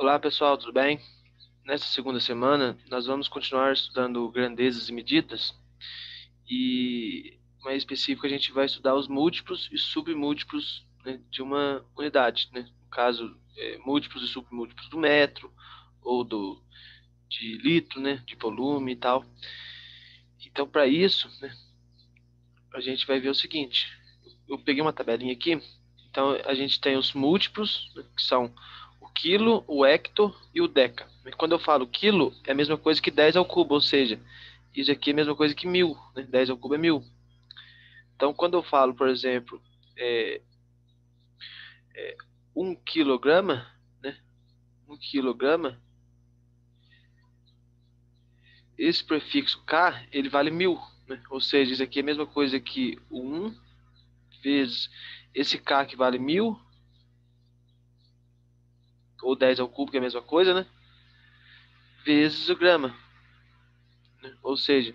Olá pessoal, tudo bem? Nesta segunda semana nós vamos continuar estudando grandezas e medidas e mais específico a gente vai estudar os múltiplos e submúltiplos, né, de uma unidade, né? No caso, múltiplos e submúltiplos do metro ou de litro, né, de volume e tal. Então para isso, né, a gente vai ver o seguinte, eu peguei uma tabelinha aqui, então a gente tem os múltiplos, né, que são o quilo, o hecto e o deca. Quando eu falo quilo, é a mesma coisa que 10 ao cubo, ou seja, isso aqui é a mesma coisa que 1000, né? 10 ao cubo é 1000. Então, quando eu falo, por exemplo, é, 1 quilograma, né? 1 quilograma, esse prefixo K, ele vale 1000, né? Ou seja, isso aqui é a mesma coisa que o 1 vezes esse K que vale 1000, ou 10 ao cubo, que é a mesma coisa, né? Vezes o grama, né? Ou seja,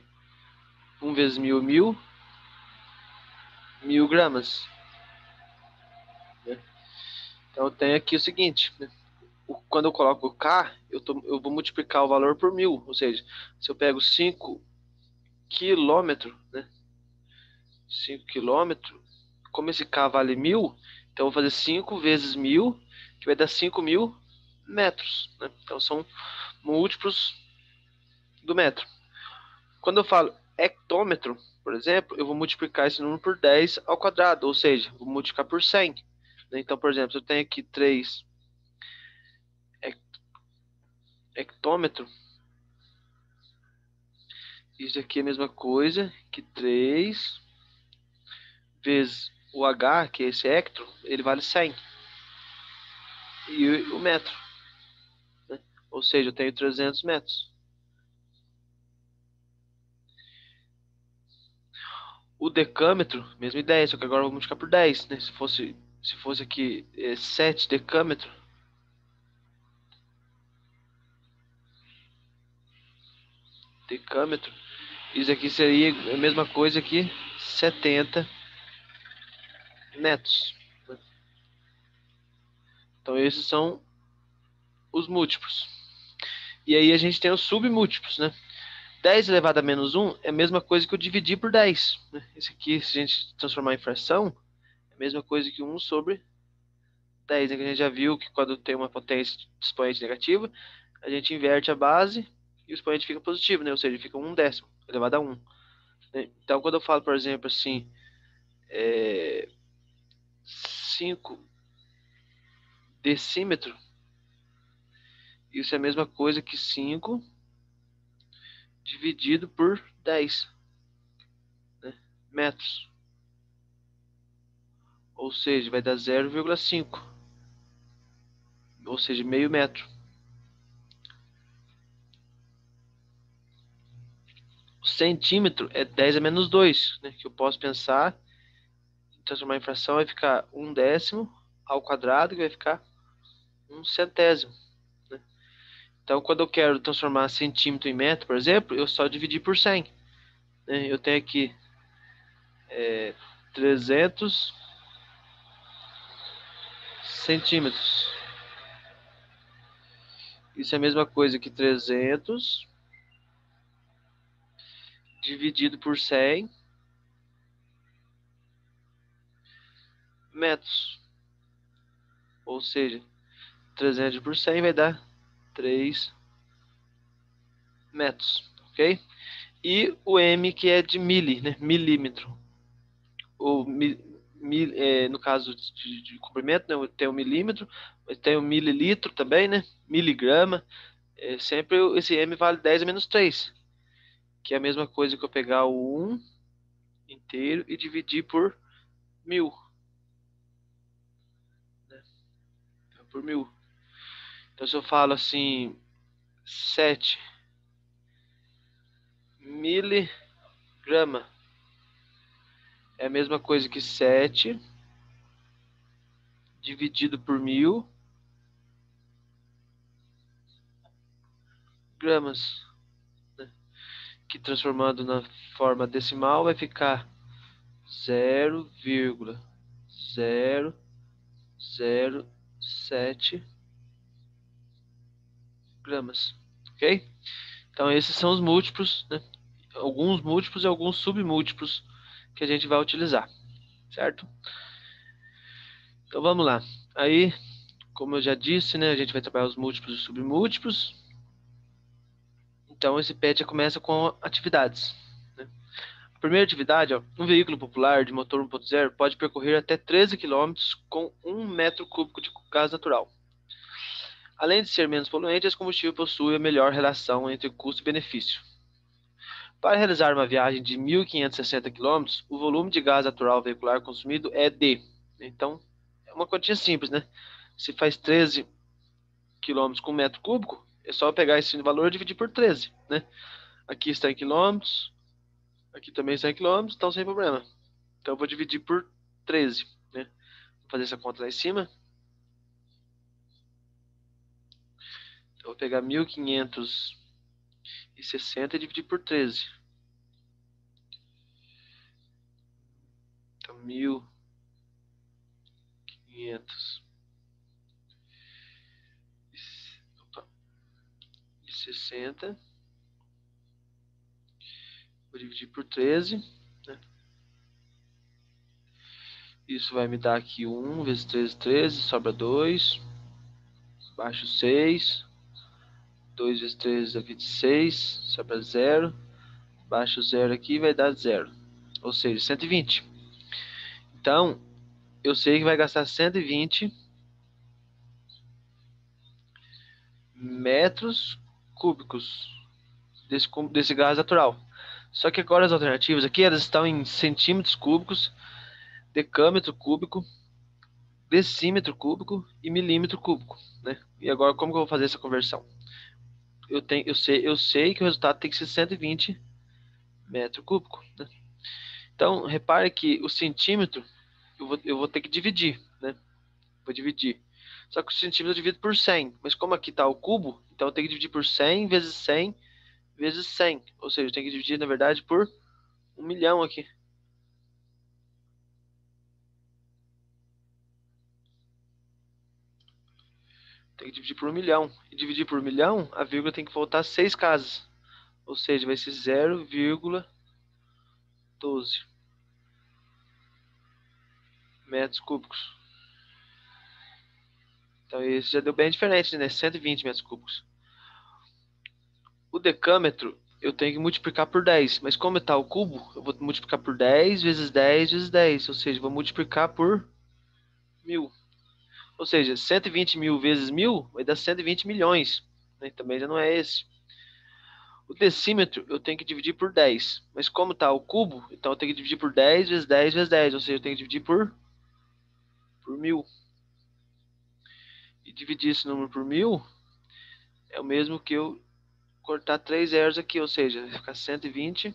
1 vezes 1000 é 1000, 1000 gramas, né? Então eu tenho aqui o seguinte, né? Quando eu coloco o K, eu vou multiplicar o valor por 1000, ou seja, se eu pego 5 quilômetros, né? 5 quilômetros, como esse K vale 1000, então eu vou fazer 5 vezes 1000, que vai dar 5.000 metros, né? Então são múltiplos do metro. Quando eu falo hectômetro, por exemplo, eu vou multiplicar esse número por 10 ao quadrado, ou seja, vou multiplicar por 100. Então, por exemplo, se eu tenho aqui 3 hectômetros, isso aqui é a mesma coisa que 3 vezes o H, que é esse hecto, ele vale 100. E o metro, né? Ou seja, eu tenho 300 metros. O decâmetro, mesma ideia, só que agora eu vou multiplicar por 10, né? Se fosse aqui 7 decâmetros, decâmetro, isso aqui seria a mesma coisa que 70 metros, né? Então esses são os múltiplos. E aí a gente tem os submúltiplos, né? 10 elevado a menos 1 é a mesma coisa que eu dividir por 10, né? Esse aqui, se a gente transformar em fração, é a mesma coisa que 1 sobre 10, né? Que a gente já viu que quando tem uma potência de expoente negativa, a gente inverte a base e o expoente fica positivo, né? Ou seja, fica 1/10 elevado a 1, né? Então, quando eu falo, por exemplo, assim, 5 decímetro, isso é a mesma coisa que 5 dividido por 10, né, metros. Ou seja, vai dar 0,5, ou seja, meio metro. O centímetro é 10 a menos 2, né, que eu posso pensar em transformar em fração, vai ficar 1/10 ao quadrado, que vai ficar 1/100, né? Então, quando eu quero transformar centímetro em metro, por exemplo, eu só dividir por 100, né? Eu tenho aqui 300 centímetros. Isso é a mesma coisa que 300 dividido por 100 metros. Ou seja, 300 por 100 vai dar 3 metros, ok? E o M, que é de mili, né? Milímetro. Ou, no caso de comprimento, né? Tem o milímetro, mas tem o mililitro também, né? Miligrama. Sempre esse M vale 10 a menos 3, que é a mesma coisa que eu pegar o 1 inteiro e dividir por 1000, né? Por 1000. Então, se eu falo assim, 7 miligrama, é a mesma coisa que 7 dividido por 1000 gramas, né? Que transformando na forma decimal vai ficar 0,007 gramas, ok? Então esses são os múltiplos, né? Alguns múltiplos e alguns submúltiplos que a gente vai utilizar, certo? Então vamos lá. Aí, como eu já disse, né, a gente vai trabalhar os múltiplos e submúltiplos. Então esse PET já começa com atividades, né? A primeira atividade, ó, um veículo popular de motor 1.0 pode percorrer até 13 quilômetros com 1 metro cúbico de gás natural. Além de ser menos poluente, esse combustível possui a melhor relação entre custo e benefício. Para realizar uma viagem de 1.560 quilômetros, o volume de gás natural veicular consumido é de... Então, é uma quantia simples, né? Se faz 13 quilômetros com 1 metro cúbico, é só pegar esse valor e dividir por 13, né? Aqui está em quilômetros, aqui também está em quilômetros, então sem problema. Então eu vou dividir por 13, né? Vou fazer essa conta lá em cima. Então, eu vou pegar 1.560 e dividir por 13. Então 1.560. Vou dividir por 13, né? Isso vai me dar aqui 1 vezes 13, 13, sobra 2. Baixo 6. 2 vezes 13 dá 26, sobra 0. Baixo 0 aqui vai dar 0. Ou seja, 120. Então, eu sei que vai gastar 120 metros cúbicos desse gás natural. Só que agora as alternativas aqui, elas estão em centímetros cúbicos, decâmetro cúbico, decímetro cúbico e milímetro cúbico, né? E agora como que eu vou fazer essa conversão? Eu sei que o resultado tem que ser 120 metro cúbico, né? Então, repare que o centímetro eu vou ter que dividir, né? Vou dividir. Só que o centímetro eu divido por 100, mas como aqui está o cubo, então eu tenho que dividir por 100 vezes 100 vezes 100. Ou seja, eu tenho que dividir, na verdade, por 1 milhão aqui. Tem que dividir por 1 milhão. E dividir por 1 milhão, a vírgula tem que voltar 6 casas. Ou seja, vai ser 0,12 metros cúbicos. Então esse já deu bem diferente, né? 120 metros cúbicos. O decâmetro eu tenho que multiplicar por 10. Mas como está o cubo, eu vou multiplicar por 10 vezes 10 vezes 10. Ou seja, vou multiplicar por 1000. Ou seja, 120 mil vezes 1000 vai dar 120 milhões. Né? Também já não é esse. O decímetro eu tenho que dividir por 10. Mas como está o cubo, então eu tenho que dividir por 10 vezes 10 vezes 10. Ou seja, eu tenho que dividir por 1000. E dividir esse número por 1000 é o mesmo que eu cortar 3 zeros aqui. Ou seja, vai ficar 120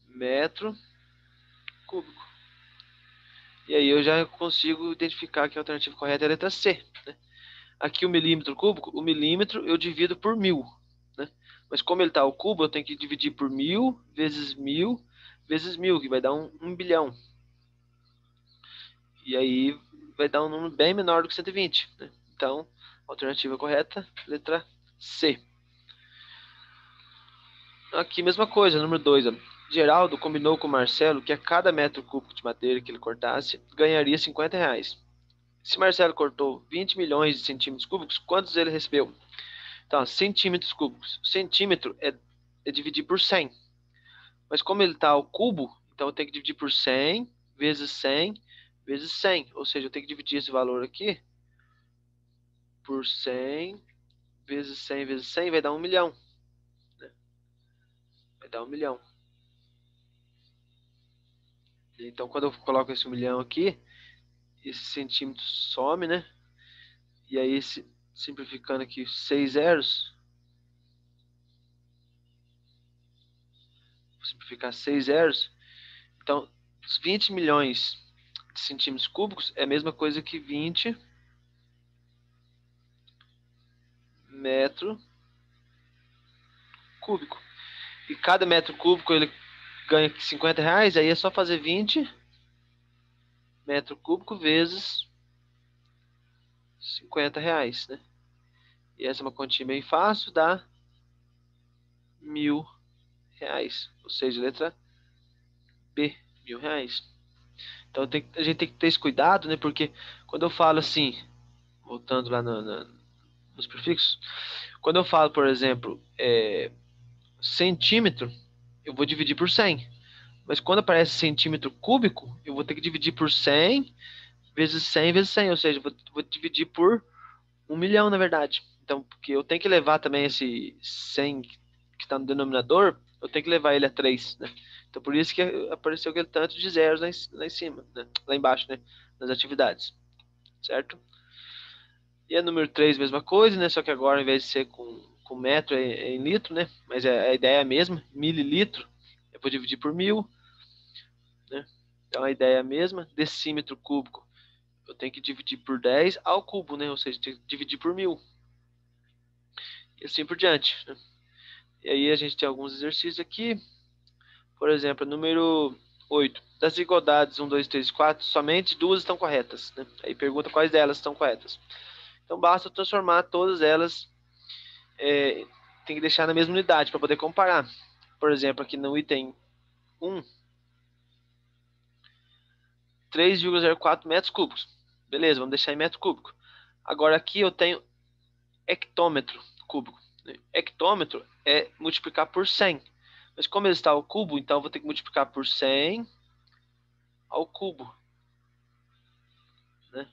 metro cúbico. E aí eu já consigo identificar que a alternativa correta é a letra C, né? Aqui o milímetro cúbico, o milímetro eu divido por 1000, né? Mas como ele está ao cubo, eu tenho que dividir por 1000 vezes 1000 vezes 1000, que vai dar 1 bilhão. E aí vai dar um número bem menor do que 120, né? Então, alternativa correta, letra C. Aqui mesma coisa, número 2. Geraldo combinou com Marcelo que a cada metro cúbico de madeira que ele cortasse, ganharia R$ 50. Se Marcelo cortou 20 milhões de centímetros cúbicos, quantos ele recebeu? Então, centímetros cúbicos. Centímetro é dividir por 100. Mas como ele está ao cubo, então eu tenho que dividir por 100 vezes 100 vezes 100. Ou seja, eu tenho que dividir esse valor aqui por 100 vezes 100 vezes 100, vai dar 1 milhão. Né? Vai dar 1 milhão. Então, quando eu coloco esse 1 milhão aqui, esse centímetro some, né? E aí, simplificando aqui 6 zeros, vou simplificar 6 zeros. Então, os 20 milhões de centímetros cúbicos é a mesma coisa que 20 metro cúbico. E cada metro cúbico ele ganha R$ 50, aí é só fazer 20 metro cúbico vezes R$ 50, né? E essa é uma quantia bem fácil, dá R$ 1.000. Ou seja, letra B, R$ 1.000. Então a gente tem que ter esse cuidado, né? Porque quando eu falo assim, voltando lá nos prefixos, quando eu falo, por exemplo, centímetro, eu vou dividir por 100. Mas quando aparece centímetro cúbico, eu vou ter que dividir por 100 vezes 100 vezes 100. Ou seja, vou dividir por 1.000.000, na verdade. Então, porque eu tenho que levar também esse 100 que está no denominador, eu tenho que levar ele a 3, né? Então, por isso que apareceu aquele tanto de zeros lá em cima, né? Lá embaixo, né? Nas atividades, certo? E a número 3, mesma coisa, né? Só que agora, ao invés de ser com metro, é em litro, né? Mas a ideia é a mesma, mililitro. Eu vou dividir por 1.000, né? Então, a ideia é a mesma. Decímetro cúbico, eu tenho que dividir por 10 ao cubo, né? Ou seja, tenho que dividir por 1.000. E assim por diante, né? E aí a gente tem alguns exercícios aqui. Por exemplo, número 8. Das igualdades 1, 2, 3 e 4, somente duas estão corretas, né? Aí pergunta quais delas estão corretas. Então basta transformar todas elas, tem que deixar na mesma unidade para poder comparar. Por exemplo, aqui no item 1, 3,04 metros cúbicos. Beleza, vamos deixar em metro cúbico. Agora aqui eu tenho hectômetro cúbico. Hectômetro é multiplicar por 100. Mas como ele está ao cubo, então eu vou ter que multiplicar por 100 ao cubo, né?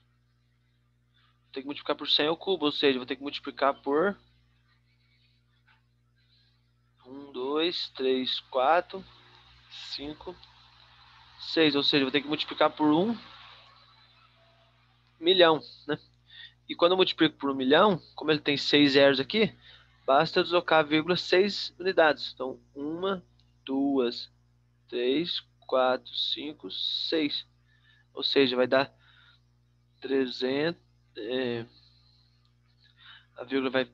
Vou ter que multiplicar por 100 ao cubo, ou seja, vou ter que multiplicar por 1, 2, 3, 4, 5, 6. Ou seja, vou ter que multiplicar por 1.000.000, né? E quando eu multiplico por 1.000.000, como ele tem 6 zeros aqui, basta deslocar 0,6 unidades. Então, 1, 2, 3, 4, 5, 6. Ou seja, vai dar 300. A vírgula vai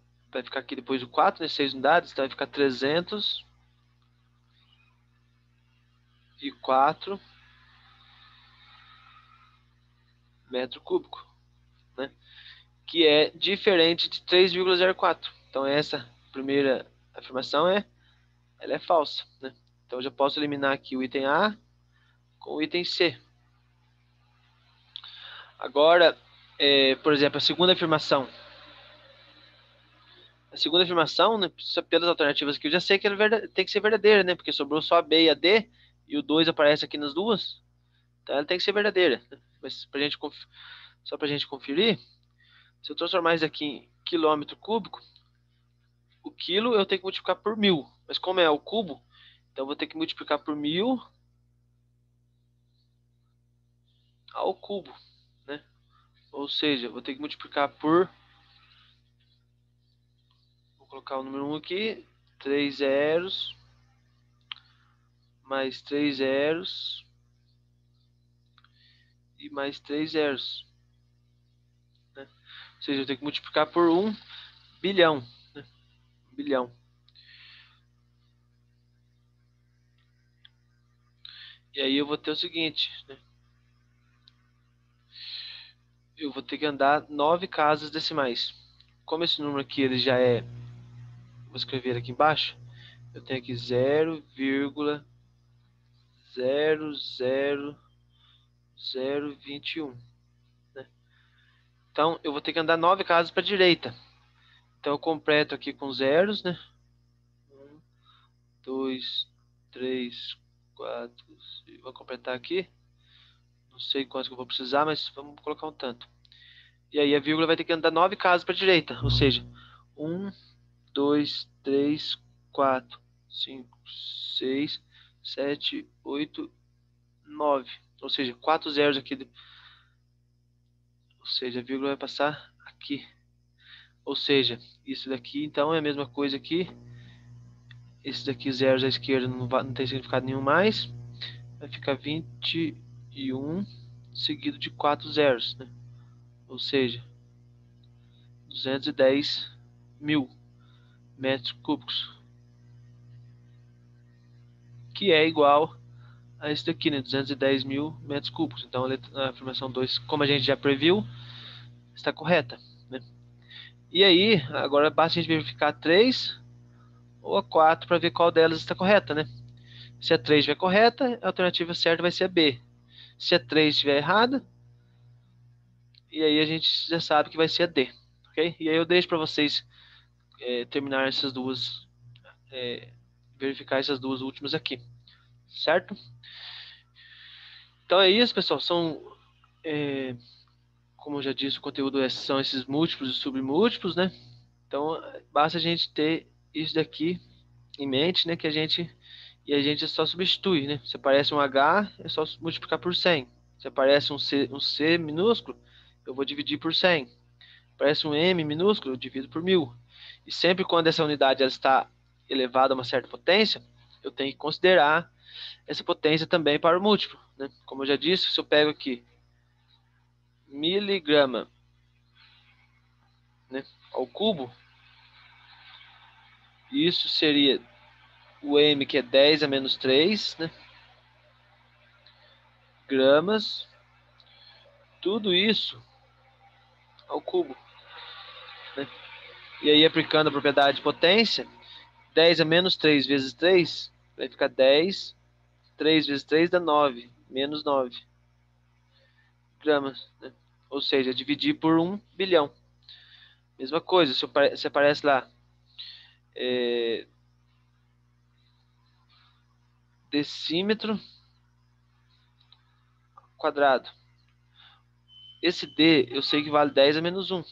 ficar aqui depois do 4, né? 6 unidades, então vai ficar 304 metro cúbico, né? Que é diferente de 3,04. Então essa primeira afirmação ela é falsa, né? Então eu já posso eliminar aqui o item A com o item C. Agora, por exemplo, a segunda afirmação. A segunda afirmação, né, pelas alternativas aqui, eu já sei que ela tem que ser verdadeira, né? Porque sobrou só a B e a D, e o 2 aparece aqui nas duas. Então ela tem que ser verdadeira, né? Mas só para a gente conferir, se eu transformar isso aqui em quilômetro cúbico, o quilo eu tenho que multiplicar por 1.000. Mas como é o cubo, então eu vou ter que multiplicar por 1.000 ao cubo, né? Ou seja, eu vou ter que multiplicar por... Vou colocar o número 1 aqui. 3 zeros. Mais 3 zeros. E mais 3 zeros, né? Ou seja, eu tenho que multiplicar por 1 bilhão, né? 1 bilhão. E aí eu vou ter o seguinte, né? Eu vou ter que andar 9 casas decimais. Como esse número aqui ele já é... Vou escrever aqui embaixo. Eu tenho aqui 0,00021, né? Então eu vou ter que andar 9 casas para a direita. Então eu completo aqui com zeros, né? 1, 2, 3, 4. Vou completar aqui. Não sei quanto que eu vou precisar, mas vamos colocar um tanto. E aí a vírgula vai ter que andar 9 casas para a direita. Ou seja, 1, 2, 3, 4, 5, 6, 7, 8, 9. Ou seja, 4 zeros aqui. Ou seja, a vírgula vai passar aqui. Ou seja, isso daqui então é a mesma coisa aqui. Esse daqui, zeros à esquerda, não tem significado nenhum mais. Vai ficar 21 seguido de 4 zeros, né? Ou seja, 210.000 metros cúbicos. Que é igual a esse daqui, né? 210.000 metros cúbicos. Então a afirmação 2, como a gente já previu, está correta, né? E aí, agora basta a gente verificar a 3 ou a 4 para ver qual delas está correta, né? Se a 3 estiver correta, a alternativa certa vai ser a B. Se a 3 estiver errada, e aí a gente já sabe que vai ser a D, ok? E aí eu deixo para vocês terminar essas duas, verificar essas duas últimas aqui, certo? Então é isso, pessoal. Como eu já disse, o conteúdo são esses múltiplos e submúltiplos, né? Então basta a gente ter isso daqui em mente, né? E a gente só substitui, né? Se aparece um H, é só multiplicar por 100. Se aparece um C minúsculo, eu vou dividir por 100. Aparece um M minúsculo, eu divido por 1000. E sempre quando essa unidade ela está elevada a uma certa potência, eu tenho que considerar essa potência também para o múltiplo, né? Como eu já disse, se eu pego aqui miligrama, né, ao cubo, isso seria o M, que é 10 a menos 3, né, gramas, tudo isso ao cubo, né? E aí, aplicando a propriedade de potência, 10 a menos 3 vezes 3 vai ficar 10. 3 vezes 3 dá 9, menos 9 gramas, né? Ou seja, dividir por 1 bilhão. Mesma coisa, se aparece lá é, decímetro quadrado. Esse D eu sei que vale 10 a menos 1.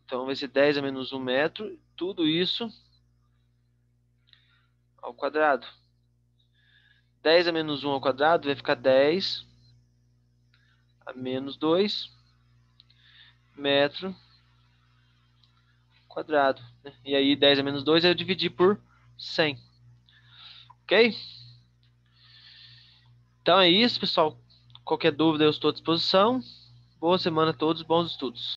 Então vai ser 10 a menos 1 metro, tudo isso ao quadrado. 10 a menos 1 ao quadrado vai ficar 10 a menos 2 metro quadrado, né? E aí 10 a menos 2 eu dividi por 100. Ok? Então é isso, pessoal. Qualquer dúvida eu estou à disposição. Boa semana a todos, bons estudos.